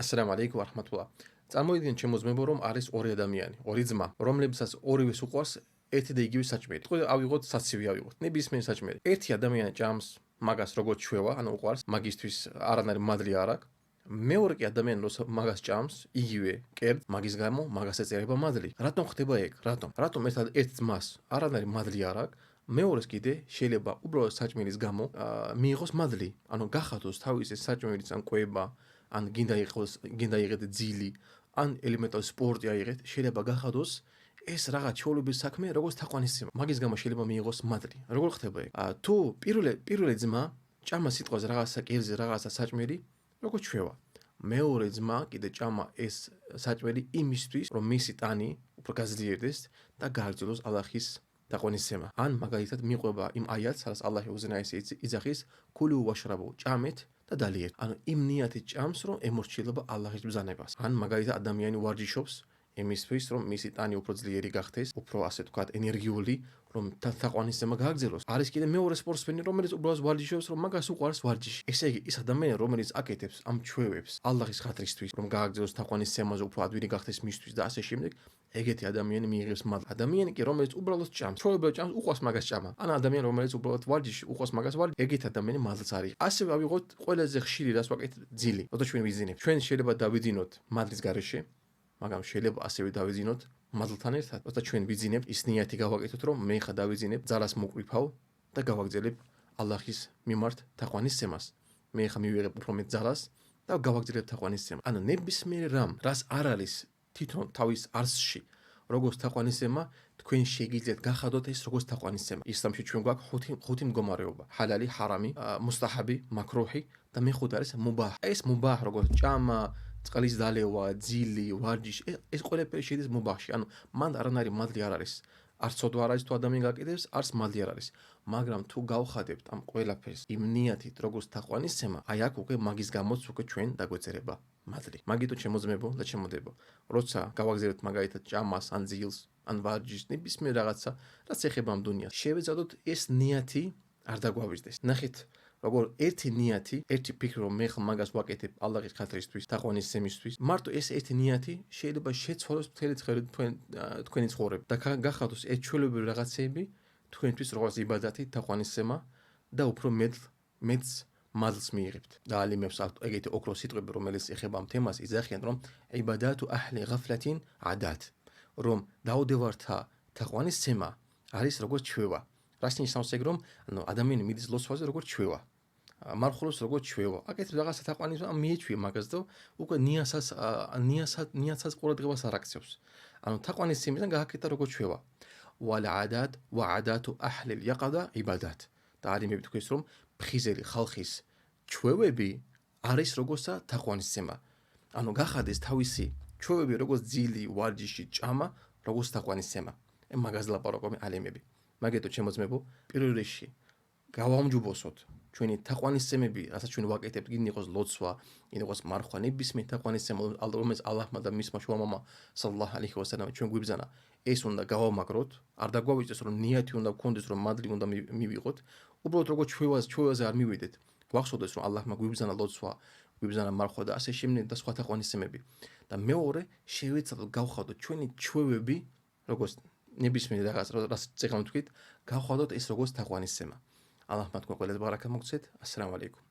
ასალამუ ალეიკუმ ვარაჰმათულლაჰ. წარმოიდგინეთ შემოძმებო რომ არის ორი ადამიანი, ორი ძმა, რომლებსაც ორივეს უყვარს ერთი და იგივე საჭმელი. ხო ავიღოთ საცივი ავიღოთ. ნებისმიერი საჭმელი. ერთი ადამიანი ჭამს მაგას როგორც ჩვევა, ანუ უყვარს, მაგისთვის არანაირი მადლი არ აქვს. მეორე კი ადამიანი როცა მაგას ჭამს, იგივე კერძ, მაგის გამო მაგას ეწერება მადლი. რატომ ხდება ეგ? რატომ ერთად ერთ ძმას არანაირი მადლი არ აქვს? მეორეს კიდე შეიძლება უბრალოდ საჭმელის გამო მიიღოს მადლი, ანუ გახადოს თავისი საჭმელის ან კვება, ან გინდა იღეთ ძილი, ან ელემენტარული სპორტი აიღეთ, შეიძლება გახადოს ეს რაღაც ჩვეულებრივი საქმე, როგორც თაყვანისცემა. მაგის გამო შეიძლება მიიღოს მადლი. როგორ ხდება ეგ? თუ პირველი ძმა ჭამა სიტყვაზე რაღაცა კერძი, რაღაცა საჭმელი, როგორც ჩვევა. მეორე ძმა კიდე ჭამა ეს საჭმელი იმისთვის, რომ მისი ტანი უფრო გაძლიერდეს და გააგრძელოს ალლაჰის თაყვანისცემა. ან მაგალითად მიყვება იმ აიათს, სადაც ალლაჰი უზენაესი იძახის, კულუ ვაშრაბუ, ჭამეთ და დალიეთ. ანუ იმ ნიათით ჭამს, რომ ემორჩილება ალლაჰის ბრძანებას. ან მაგალითად ადამიანი ვარჯიშობს იმისთვის, რომ მისი ტანი უფრო ძლიერი გახდეს, უფრო ასე ვთქვათ, ენერგიული, რომ თაყვანისცემა გააგრძელოს. არის კიდე მეორე სპორტსმენი, რომელიც უბრალოდ ვარჯიშობს, რომ მაგას უყვარს ვარჯიში. ესე იგი, ის ადამიანი, რომელიც აკეთებს ამ ჩვევებს ალლაჰის ხატრისთვის, რომ გააგრძელოს თაყვანისცემაზე, უფრო ადვილი გახდეს მისთვის და ასე შემდეგ, ეგეთი ადამიანი მიიღებს მადლს. ადამიანი კი, რომელიც უბრალოდ ჭამს, ჩვეულებრივად ჭამს, უყვარს მაგას ჭამა. ან ადამიანი, რომელიც უბრალოდ ვარჯიში, უყვარს მაგას ვარჯიში, ეგეთი ადამიანი მადლს არ იღებს. ასევე ავიღოთ ყველაზე ხშირი რას ვაკეთებთ ძილი. როცა ჩვენ ვიძინებთ, ჩვენ შეიძლება დავიძინოთ მადლის გარეშე, მაგრამ შეიძლება ასევე დავიძინოთ მადლთან ერთად. როცა ჩვენ ვიძინებთ, ის ნიათი გავაკეთოთ, რომ მე ხა დავიძინებ, ძალას მოვკრიფავ და გავაგრძელებ ალლაჰის მიმართ თაყვანისცემას. მე ხა მივიღებ უფრო მეტ ძალას და გავაგრძელებ თაყვანისცემას. ანუ ნებისმიერ რამ, რას არ არის თვითონ თავის არსში, როგორც თაყვანისცემა, თქვენ შეგიძლიათ გახადოთ ეს როგორც თაყვანისცემა. ისლამში ჩვენ გვაქვს ხუთი მდგომარეობა: ჰალალი, ჰარამი, მუსტაჰაბი, მაკრუჰი და მეხუთე არის მუბაჰ. ეს მუბაჰ როგორც ჭამა, წყლის დალევა, ძილი, ვარჯიში, ეს ყველაფერი შედის მუბაჰში. ანუ მან არანაირი მადლი არ არის. არც ცოდვა არ არის თუ ადამიანი გაკეთებს, არც მადლი არ არის. მაგრამ თუ გავხადებთ ამ ყველაფერს იმ ნიათით, როგორც თაყვანისცემა, აი აქ უკვე მაგის გამოც უკვე ჩვენ დაგვეწერება მადლი. მაგითო შემოძმებო და შემოდებო. როცა გავაგზავნებთ მაგალითად ჭამას, ან ძილს, ან ვარჯიშს, ნებისმიერ რაღაცა, რაც ეხება ამ დუნიას, შევეცადოთ ეს ნიათი არ დაგვავიწყდეს. ნახეთ, როგორ ერთი ნიათი, ერთი ფიქრი, რომ მე ხომ მაგას ვაკეთებ ალლაჰის ხატრისთვის, თაყვანისცემისთვის, მარტო ეს ერთი ნიათი შეიძლება შეცვალოს მთელი თქვენი ცხოვრება და გახადოს ეს ჩვეულებრივი რაღაცეები თქვენთვის როგორც იბადათი, თაყვანისცემა და უფრო მეტს მადლს მიიღებთ. და ალიმებს ეგეთი ოქროს სიტყვები, რომელიც ეხება ამ თემას, იძახიან, რომ იბადათუ აჰლი ღაფლათინ ადათ, რომ დაუდევართა თაყვანისცემა არის როგორც ჩვევა. რას ნიშნავს ეგ, რომ ანუ ადამიანი მიდის ლოცვაზე როგორც ჩვევა. მარხულობს როგორც ჩვევა. აკეთებს რაღაცა თაყვანისცემა, მიეჩვია მაგას და უკვე ნიათსაც ყურადღებას არ აქცევს. ანუ თაყვანისცემიდან გააკეთა როგორც ჩვევა. ვალ ადათ ვა ადათუ აჰლილ იაყადა იბადათ. და ალიმები თქვენს, რომ ფხიზელი ხალხის ჩვევები არის როგორცა თაყვანისცემა. ანუ გახადეს თავისი ჩვევები როგორც ძილი, ვარჯიში, ჭამა, როგორც თაყვანისცემა. მაგას ლაპარაკობენ ალიმები. მაგეთო შემოძმებო, პირველ რიგში გავაუმჯობესოთ ჩვენი თაყვანისცემები, რასაც ჩვენ ვაკეთებთ, გინდა იყოს ლოცვა, გინდა იყოს მარხვა, ნებისმიერ თაყვანისცემა, რომელიც ალლაჰმა და მისმა შუამამა სალალლაჰუ ალეიჰი ვასალამ ჩვენ გვიბრძანა, ეს უნდა გავამაგროთ, არ დაგვავიწყდეს, რომ ნიათი უნდა გქონდეს, რომ მადლი უნდა მივიღოთ, უბრალოდ როგორც ჩვევაზე არ მივიდეთ. გვახსოვდეს, რომ ალლაჰმა გვიბრძანა ლოცვა, გვიბრძანა მარხვა და ასე შემდეგ და სხვა თაყვანისცემები. და მეორე, შევეცადოთ გავხადოთ ჩვენი ჩვევები, როგორც ნებისმიერ რაღაც, რაც წეგნით ვთქვით, გავხადოთ ეს როგორც თაყვანისცემა. ალლაჰმა თქვენ ყველას ბარაკა მოგცეთ. ასალამუ ალეიკუმ.